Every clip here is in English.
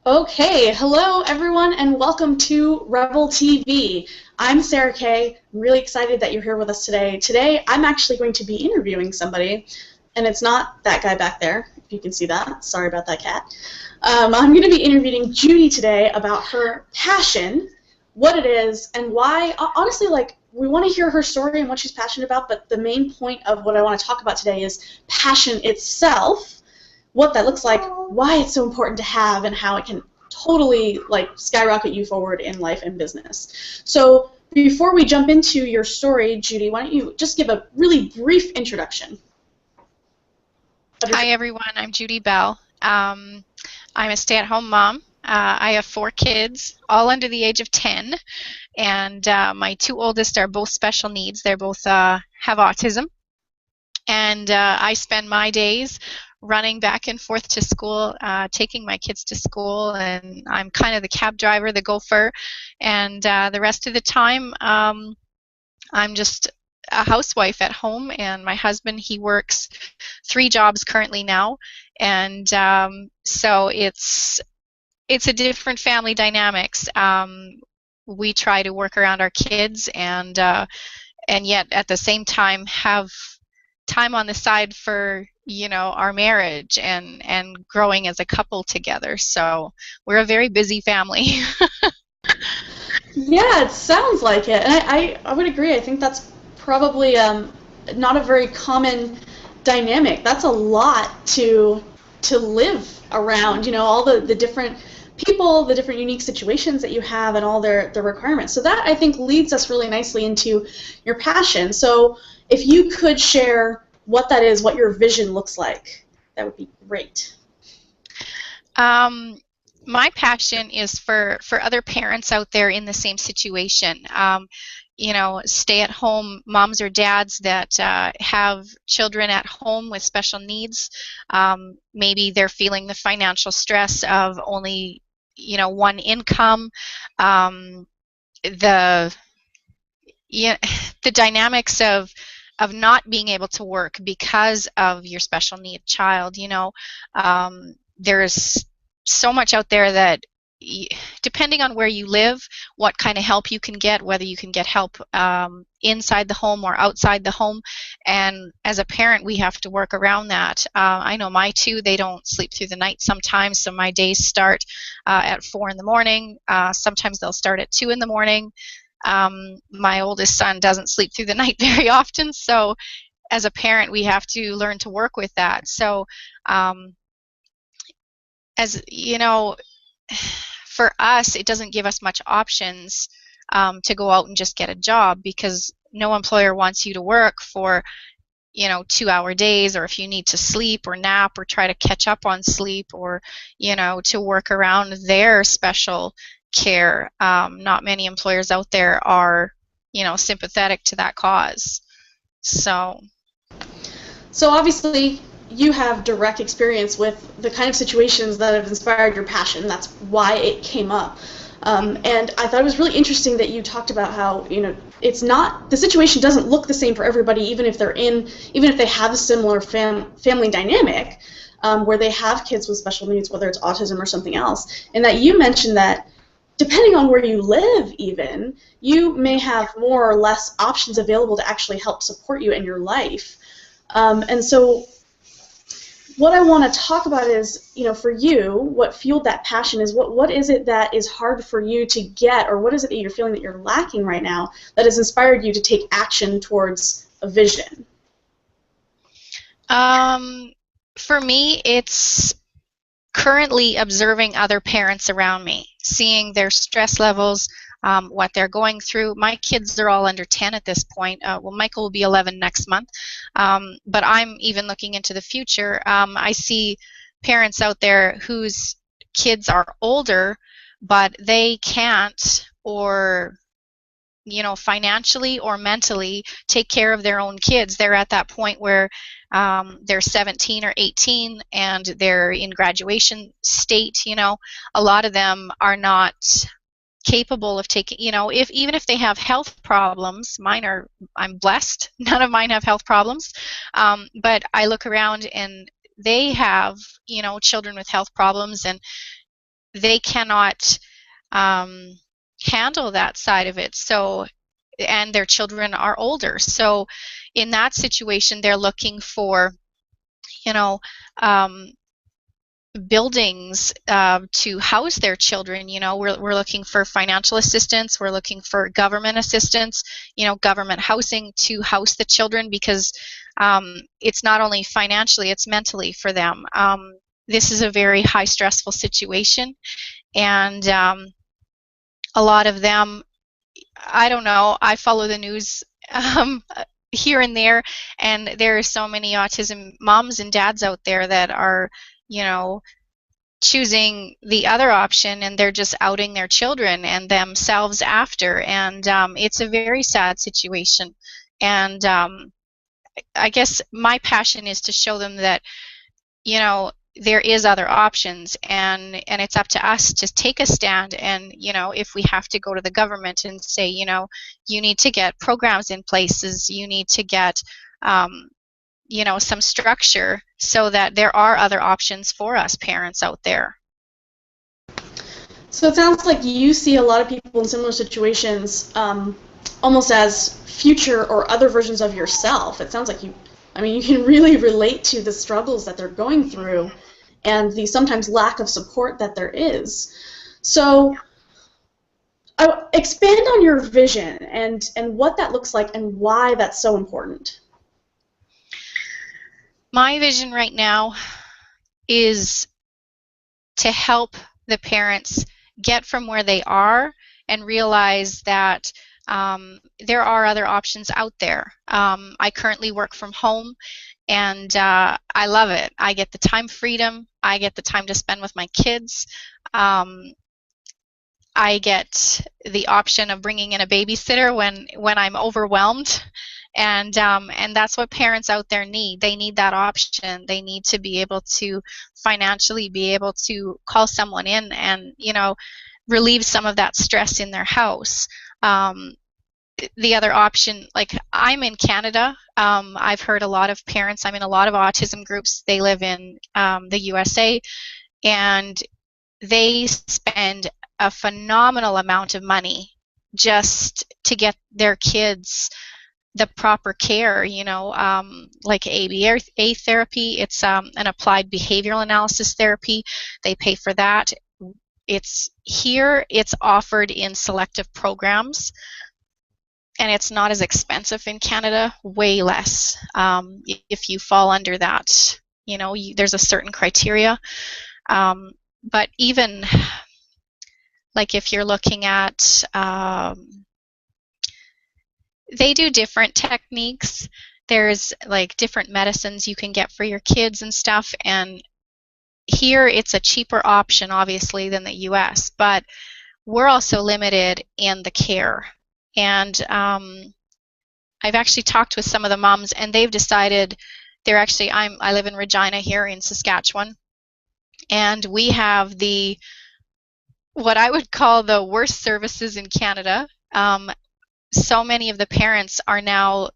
Okay, hello everyone and welcome to Rebel TV. I'm Sarah Kay. I'm really excited that you're here with us today. Today I'm actually going to be interviewing somebody, and it's not that guy back there, if you can see that. Sorry about that, cat. I'm going to be interviewing Judy today about her passion, what it is, and why. Honestly, we want to hear her story and what she's passionate about, but the main point of what I want to talk about today is passion itself, what that looks like, why it's so important to have, and how it can totally skyrocket you forward in life and business. So before we jump into your story, Judy, why don't you just give a really brief introduction? Hi everyone, I'm Judy Bell. I'm a stay-at-home mom. I have 4 kids, all under the age of 10, and my 2 oldest are both special needs. They're both have autism, and I spend my days running back and forth to school, taking my kids to school, and I'm kind of the cab driver, the gopher, and the rest of the time I'm just a housewife at home, and my husband, he works 3 jobs currently now, and so it's a different family dynamics. We try to work around our kids, and yet at the same time have time on the side for our marriage and growing as a couple together. So we're a very busy family. Yeah, it sounds like it, and I would agree. I think that's probably not a very common dynamic. That's a lot to live around. You know, all the different people, the different unique situations that you have, and all their requirements. So that I think leads us really nicely into your passion. So if you could share what that is, what your vision looks like, that would be great. Um, my passion is for other parents out there in the same situation. Stay-at-home moms or dads that have children at home with special needs. Maybe they're feeling the financial stress of only, one income. Um, the yeah, the dynamics of not being able to work because of your special need child. There's so much out there that depending on where you live, what kind of help you can get, whether you can get help inside the home or outside the home, and as a parent we have to work around that. I know my two, they don't sleep through the night sometimes, so my days start at 4 in the morning. Sometimes they'll start at 2 in the morning. My oldest son doesn't sleep through the night very often, so as a parent we have to learn to work with that. So as you know, for us it doesn't give us much options to go out and just get a job, because no employer wants you to work for 2-hour days, or if you need to sleep or nap or try to catch up on sleep, or to work around their special care. Not many employers out there are sympathetic to that cause. So obviously, you have direct experience with the kind of situations that have inspired your passion. That's why it came up. And I thought it was really interesting that you talked about how, it's not, the situation doesn't look the same for everybody, even if they have a similar family dynamic, where they have kids with special needs, whether it's autism or something else. And that you mentioned that depending on where you live even, you may have more or less options available to actually help support you in your life. And so what I want to talk about is, for you, what fueled that passion is what is it that is hard for you to get, or what is it that you're feeling that you're lacking right now that has inspired you to take action towards a vision? For me, it's currently observing other parents around me, seeing their stress levels, what they're going through. My kids are all under 10 at this point. Well, Michael will be 11 next month, but I'm even looking into the future. I see parents out there whose kids are older, but they can't, or financially or mentally take care of their own kids. They're at that point where they're 17 or 18 and they're in graduation state. A lot of them are not capable of taking, even if they have health problems. I'm blessed, none of mine have health problems, but I look around and they have children with health problems, and they cannot handle that side of it. So, and their children are older. So in that situation, they're looking for, you know, buildings to house their children. You know, we're looking for financial assistance. We're looking for government assistance, you know, government housing to house the children, because it's not only financially, it's mentally for them. This is a very high stressful situation, and a lot of them, I don't know, I follow the news here and there, and there are so many autism moms and dads out there that are, you know, choosing the other option, and they're just outing their children and themselves after, and it's a very sad situation. And I guess my passion is to show them that, you know, there is other options, and it's up to us to take a stand. And, you know, if we have to go to the government and say, you know, you need to get programs in places, you need to get you know, some structure so that there are other options for us parents out there. So it sounds like you see a lot of people in similar situations almost as future or other versions of yourself. It sounds like you can really relate to the struggles that they're going through and the sometimes lack of support that there is. So expand on your vision and what that looks like and why that's so important. My vision right now is to help the parents get from where they are and realize that there are other options out there. I currently work from home, and I love it. I get the time freedom. I get the time to spend with my kids. I get the option of bringing in a babysitter when I'm overwhelmed. And that's what parents out there need. They need that option. They need to be able to financially be able to call someone in and, you know, relieve some of that stress in their house. The other option, like, I'm in Canada. I've heard a lot of parents, I'm in a lot of autism groups. They live in the USA, and they spend a phenomenal amount of money just to get their kids the proper care, you know, like ABA therapy. It's an applied behavioral analysis therapy. They pay for that. It's offered in selective programs, and it's not as expensive in Canada, way less. If you fall under that, you know, there's a certain criteria. But even like if you're looking at they do different techniques. There's like different medicines you can get for your kids and stuff, and here it's a cheaper option obviously than the US, but we're also limited in the care. And I've actually talked with some of the moms, and they've decided they're actually, I live in Regina here in Saskatchewan, and we have what I would call the worst services in Canada. So many of the parents are now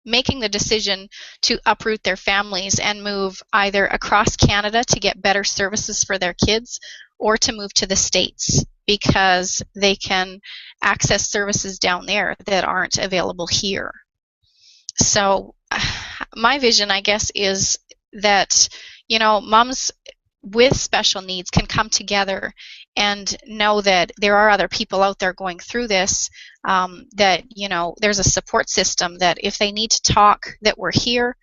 making the decision to uproot their families and move either across Canada to get better services for their kids, or to move to the States because they can access services down there that aren't available here. So my vision, I guess, is that, you know, moms with special needs can come together and know that there are other people out there going through this, that, you know, there's a support system, that if they need to talk, that we're here,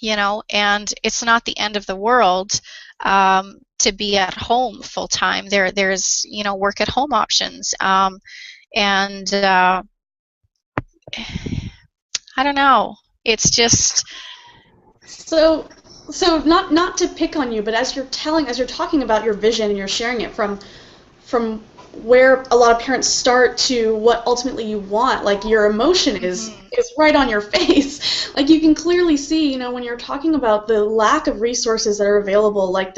you know, and it's not the end of the world to be at home full time. There's, you know, work at home options, and I don't know. It's just So not to pick on you, but as you're talking about your vision and you're sharing it from where a lot of parents start to what ultimately you want, like your emotion is right on your face. Like you can clearly see, you know, when you're talking about the lack of resources that are available, like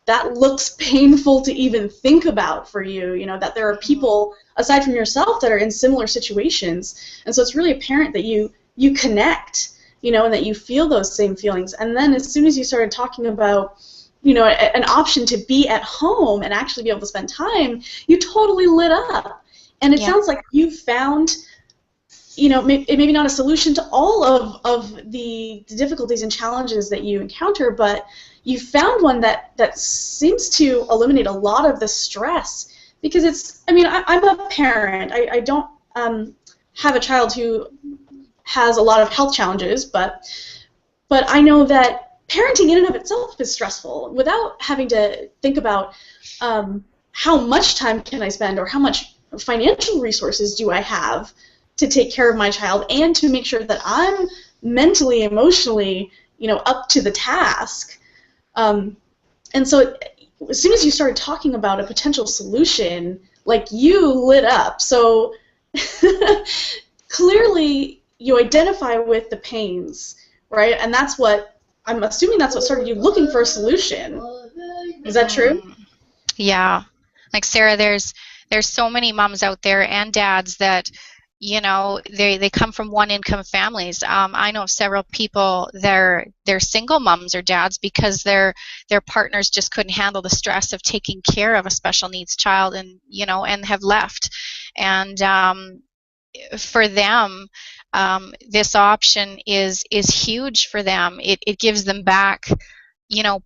that looks painful to even think about for you, you know, that there are people aside from yourself that are in similar situations. And so it's really apparent that you connect, you know, and that you feel those same feelings. And then as soon as you started talking about an option to be at home and actually be able to spend time, you totally lit up. And it Yeah. sounds like you found, maybe not a solution to all of the difficulties and challenges that you encounter, but you found one that seems to eliminate a lot of the stress. Because I'm a parent. I don't have a child who has a lot of health challenges, but I know that parenting in and of itself is stressful without having to think about how much time can I spend or how much financial resources do I have to take care of my child and to make sure that I'm mentally, emotionally, up to the task. And so as soon as you started talking about a potential solution, like, you lit up. So clearly you identify with the pains, right? And I'm assuming that's what started you looking for a solution. Is that true? Yeah. Like, Sarah, there's so many moms out there and dads that, they come from one income families. I know several people, they're single moms or dads because their partners just couldn't handle the stress of taking care of a special needs child, and and have left. And for them, this option is huge for them. It gives them back,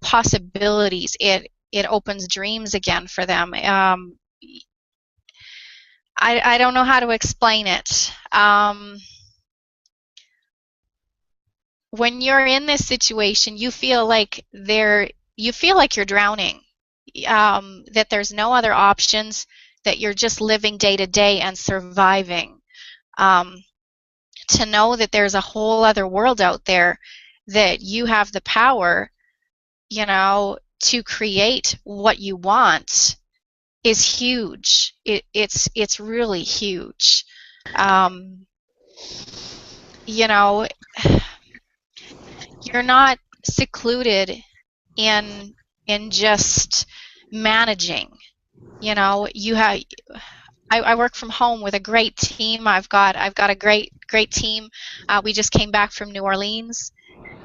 possibilities. It opens dreams again for them. I don't know how to explain it. When you're in this situation, you feel like you're drowning. That there's no other options. That you're just living day to day and surviving. To know that there's a whole other world out there, that you have the power, to create what you want, is huge. It's really huge. You're not secluded in just managing. You have. I work from home with a great team. I've got a great team. We just came back from New Orleans,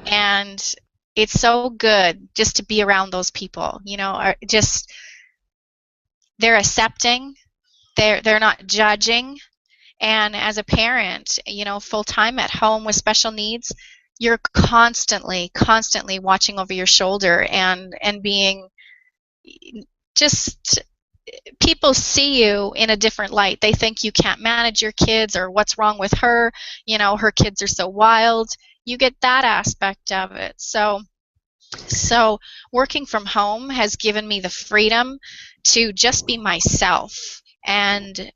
and it's so good just to be around those people. Just, they're accepting. They're not judging. And as a parent, full time at home with special needs, you're constantly watching over your shoulder and being just, people see you in a different light. They think you can't manage your kids, or what's wrong with her. Her kids are so wild. You get that aspect of it. So working from home has given me the freedom to just be myself and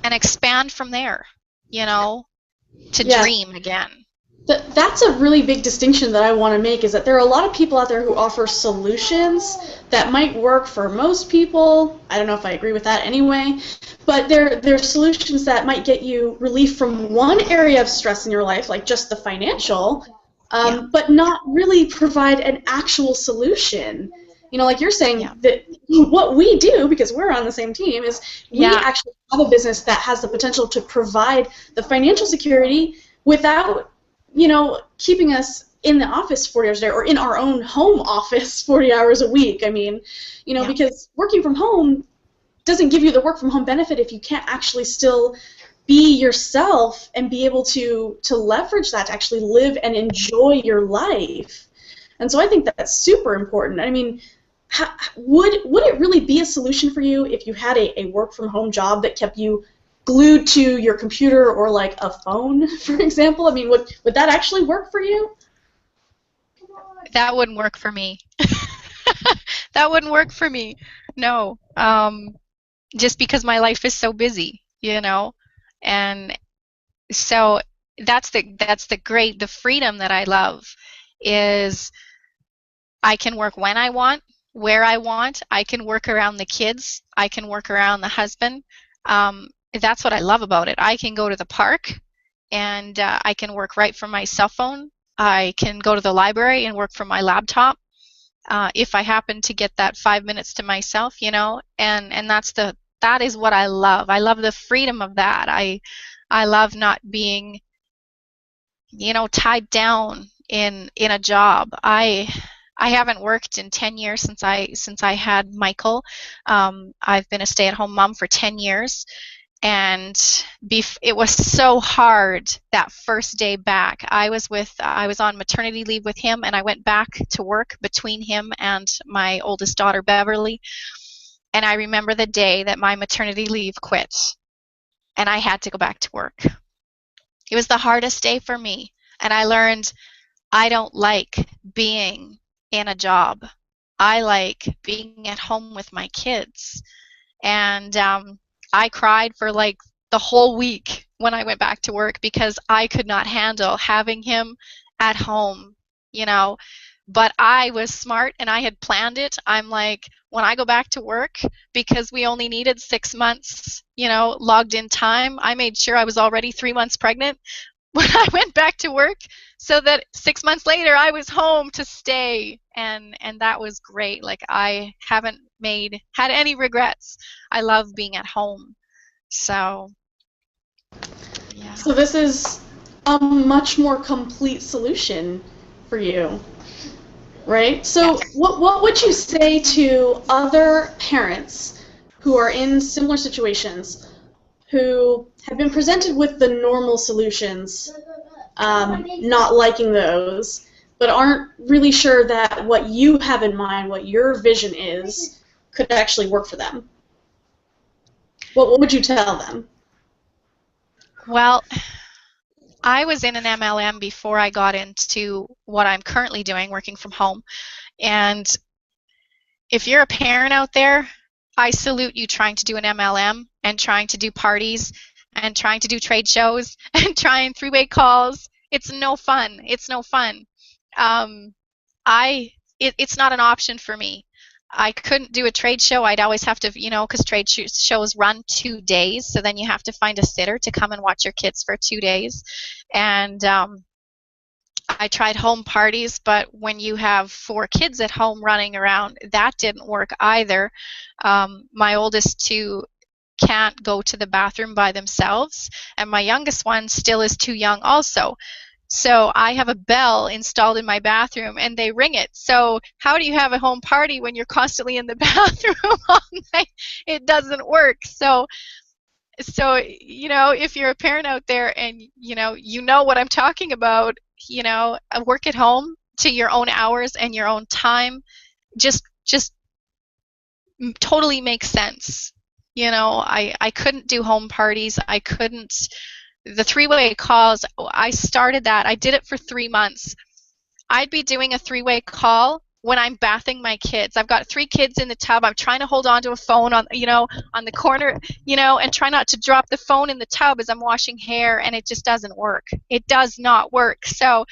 expand from there, to dream again. That's a really big distinction that I want to make, is that there are a lot of people out there who offer solutions that might work for most people. I don't know if I agree with that anyway, but they're solutions that might get you relief from one area of stress in your life, like just the financial, but not really provide an actual solution. Like you're saying, that what we do, because we're on the same team, is we actually have a business that has the potential to provide the financial security without keeping us in the office 40 hours a day, or in our own home office 40 hours a week. Because working from home doesn't give you the work from home benefit if you can't actually still be yourself and be able to leverage that to actually live and enjoy your life. And so I think that's super important. Would it really be a solution for you if you had a work from home job that kept you glued to your computer or like a phone, for example? Would that actually work for you? That wouldn't work for me. That wouldn't work for me. No. Just because my life is so busy, and so that's the freedom that I love, is I can work when I want, where I want. I can work around the kids. I can work around the husband. That's what I love about it. I can go to the park, and I can work right from my cell phone. I can go to the library and work from my laptop, if I happen to get that 5 minutes to myself, and that is what I love. I love the freedom of that. I love not being, tied down in a job. I I haven't worked in 10 years since I had Michael. I've been a stay-at-home mom for 10 years, and it was so hard that first day back. I was on maternity leave with him, and I went back to work between him and my oldest daughter, Beverly. And I remember the day that my maternity leave quit, and I had to go back to work. It was the hardest day for me, and I learned I don't like being in a job. I like being at home with my kids. And I cried for like the whole week when I went back to work because I could not handle having him at home, you know. But I was smart and I had planned it. I'm like, when I go back to work, because we only needed 6 months, logged in time, I made sure I was already 3 months pregnant when I went back to work, so that 6 months later I was home to stay, and that was great. Like, I haven't had any regrets. I love being at home. So yeah. So this is a much more complete solution for you, right? So Yes. what would you say to other parents who are in similar situations, who have been presented with the normal solutions, not liking those, but aren't really sure that what you have in mind, what your vision is, could actually work for them? What would you tell them? Well, I was in an MLM before I got into what I'm currently doing, working from home. And if you're a parent out there, I salute you trying to do an MLM and trying to do parties and trying to do trade shows and trying three-way calls. It's no fun. It's no fun. It's not an option for me. I couldn't do a trade show. I'd always have to, because trade shows run 2 days, so then you have to find a sitter to come and watch your kids for 2 days. And I tried home parties, but when you have 4 kids at home running around, that didn't work either. My oldest 2 can't go to the bathroom by themselves, and my youngest one still is too young also. So I have a bell installed in my bathroom, and they ring it. So how do you have a home party when you're constantly in the bathroom all night? It doesn't work. So if you're a parent out there and you know what I'm talking about, work at home to your own hours and your own time, just totally makes sense. I couldn't do home parties. I couldn't. The three-way calls, I started that. I did it for 3 months. I'd be doing a three-way call when I'm bathing my kids. I've got 3 kids in the tub. I'm trying to hold on to a phone on the corner, and try not to drop the phone in the tub as I'm washing hair, and it just doesn't work. It does not work. So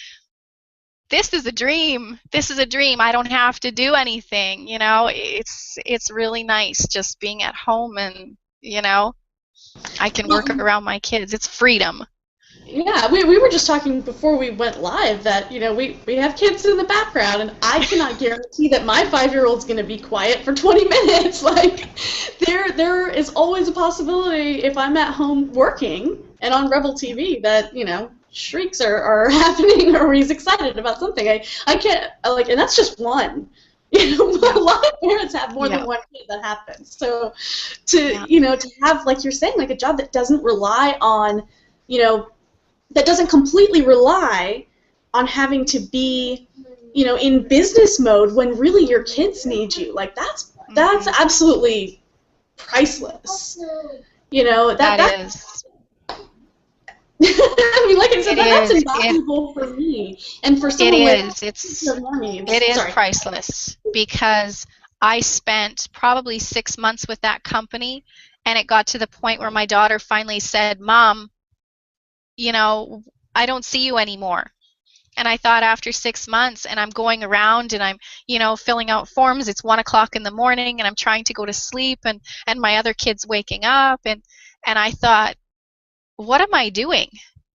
this is a dream. This is a dream. I don't have to do anything, It's really nice just being at home, and, I can work around my kids. It's freedom. Yeah, we were just talking before we went live that, we have kids in the background, and I cannot guarantee that my 5-year-old's going to be quiet for 20 minutes. Like, there is always a possibility if I'm at home working and on Rebel TV that, shrieks are happening or he's excited about something. I can't, and that's just one. A lot of parents have more than one kid that happens. So to have, like you're saying, like a job that doesn't rely on, that doesn't completely rely on having to be, in business mode when really your kids need you. Like, that's absolutely priceless. That is. I mean, like I said, that's invaluable for me, and for someone it is priceless, because I spent probably 6 months with that company, and it got to the point where my daughter finally said, "Mom, I don't see you anymore." And I thought, after 6 months, and I'm going around and I'm, filling out forms, it's 1 o'clock in the morning, and I'm trying to go to sleep, and my other kid's waking up, and I thought, what am I doing?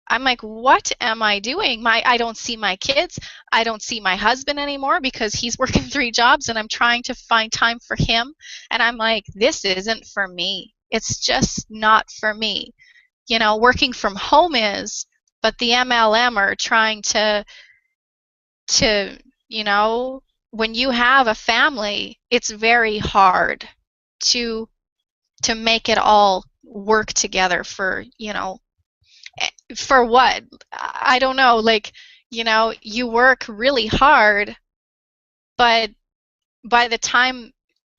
I'm like, what am I doing? I don't see my kids. I don't see my husband anymore because he's working 3 jobs, and I'm trying to find time for him. And I'm like, this isn't for me. It's just not for me. Working from home is, but the MLM are trying to when you have a family, it's very hard to make it all work together for, for what? I don't know, like, you work really hard, but by the time,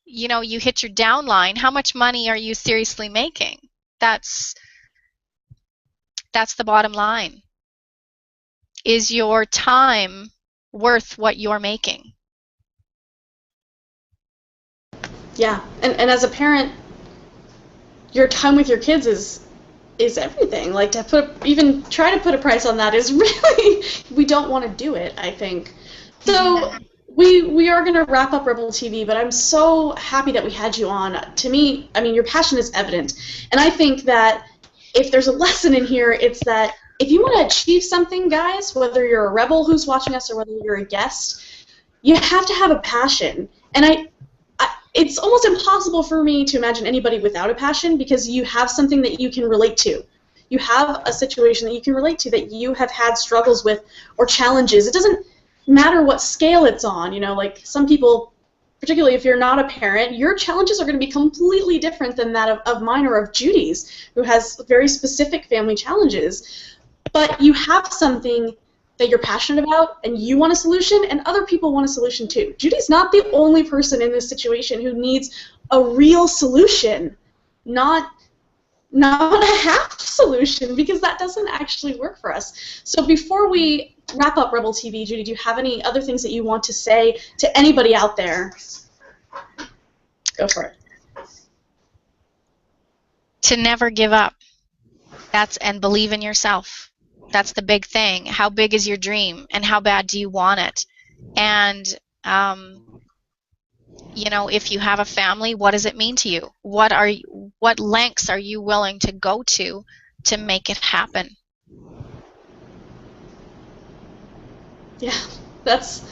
you hit your downline, how much money are you seriously making? That's the bottom line. Is your time worth what you're making? Yeah, and as a parent, your time with your kids is everything. Like, to even try to put a price on that is really, we don't want to do it, I think. So we are going to wrap up Rebel TV, but I'm so happy that we had you on. To me, I mean, your passion is evident, and I think that if there's a lesson in here, it's that if you want to achieve something, guys, whether you're a rebel who's watching us or whether you're a guest, you have to have a passion. And it's almost impossible for me to imagine anybody without a passion, because you have something that you can relate to. You have a situation that you can relate to, that you have had struggles with or challenges. It doesn't matter what scale it's on. Like, some people, particularly if you're not a parent, your challenges are going to be completely different than that of mine or of Judy's, who has very specific family challenges. But you have something that you're passionate about, and you want a solution, and other people want a solution too. Judy's not the only person in this situation who needs a real solution, not a half solution, because that doesn't actually work for us. So before we wrap up Rebel TV, Judy, do you have any other things that you want to say to anybody out there? Go for it. To never give up. And believe in yourself. That's the big thing. How big is your dream, and how bad do you want it? And if you have a family, what does it mean to you? What lengths are you willing to go to make it happen? Yeah, that's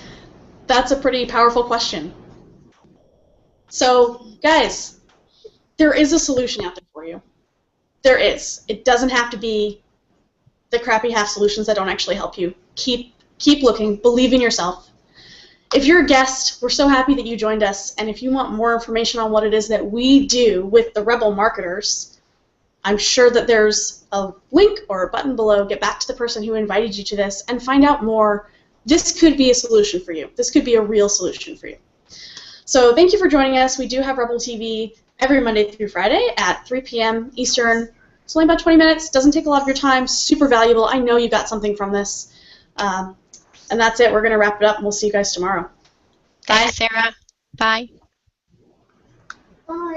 a pretty powerful question. So, guys, there is a solution out there for you. There is. It doesn't have to be the crappy half solutions that don't actually help you. Keep looking. Believe in yourself. If you're a guest, we're so happy that you joined us, and if you want more information on what it is that we do with the Rebel Marketers, I'm sure that there's a link or a button below. Get back to the person who invited you to this and find out more. This could be a solution for you. This could be a real solution for you. So thank you for joining us. We do have Rebel TV every Monday through Friday at 3 p.m. Eastern. It's only about 20 minutes. Doesn't take a lot of your time. Super valuable. I know you got something from this. And that's it. We're going to wrap it up, and we'll see you guys tomorrow. Bye, Sarah. Bye. Bye.